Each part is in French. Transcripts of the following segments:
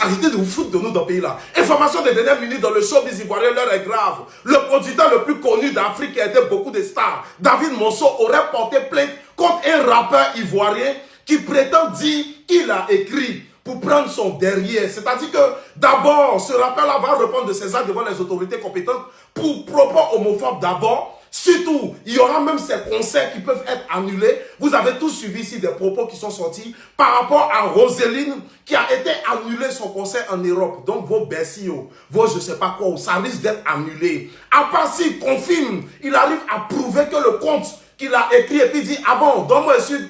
arrêtez de vous foutre de nous dans le pays là. Information des dernières minutes dans le showbiz ivoirien, l'heure est grave. Le producteur le plus connu d'Afrique qui a été beaucoup de stars, David Monceau, aurait porté plainte contre un rappeur ivoirien qui prétend dire qu'il a écrit pour prendre son derrière. C'est-à-dire que d'abord, ce rappeur-là va répondre de ses actes devant les autorités compétentes pour propos homophobes d'abord. Surtout, il y aura même ces concerts qui peuvent être annulés. Vous avez tous suivi ici des propos qui sont sortis par rapport à Roseline qui a été annulé son concert en Europe. Donc vos Bercy, vos je sais pas quoi, ça risque d'être annulé. À part s'il confirme, il arrive à prouver que le compte qu'il a écrit et puis dit, ah bon, donne-moi un suite,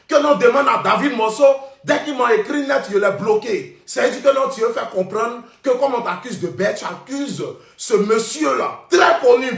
que l'on demande à David Monceau. Dès qu'il m'a écrit net, je l'ai bloqué. C'est-à-dire que non, tu veux faire comprendre que comme on t'accuse de bête, tu accuses ce monsieur-là, très connu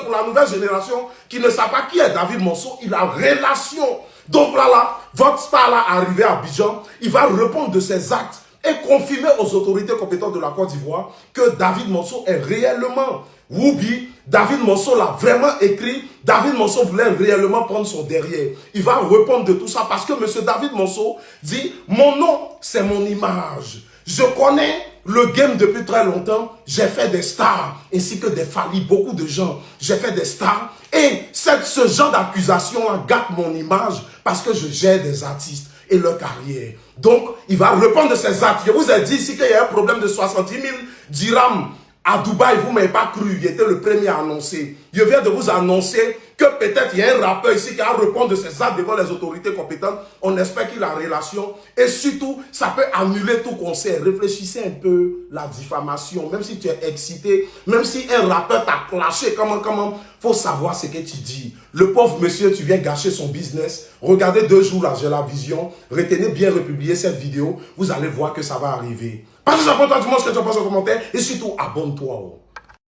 pour la nouvelle génération, qui ne savent pas qui est David Monceau. Il a relation. Donc là, votre star là, arrivé à Abidjan, il va répondre de ses actes et confirmer aux autorités compétentes de la Côte d'Ivoire que David Monceau est réellement Woubi. David Monceau l'a vraiment écrit. David Monceau voulait réellement prendre son derrière. Il va répondre de tout ça parce que M. David Monceau dit « Mon nom, c'est mon image. Je connais le game depuis très longtemps. J'ai fait des stars ainsi que des familles, beaucoup de gens. J'ai fait des stars. Et ce genre d'accusation gâte mon image parce que je gère des artistes et leur carrière. » Donc, il va répondre de ses actes. Je vous ai dit ici qu'il y a un problème de 70 000 dirhams. À Dubaï, vous ne m'avez pas cru, il était le premier à annoncer. Je viens de vous annoncer que peut-être il y a un rappeur ici qui va répondre de ses actes devant les autorités compétentes. On espère qu'il a relation. Et surtout, ça peut annuler tout concert. Réfléchissez un peu la diffamation. Même si tu es excité, même si un rappeur t'a clashé, comment, faut savoir ce que tu dis. Le pauvre monsieur, tu viens gâcher son business. Regardez 2 jours là, j'ai la vision. Retenez bien republier cette vidéo. Vous allez voir que ça va arriver. Partage à toi du monde ce que tu en penses en commentaire et surtout abonne-toi.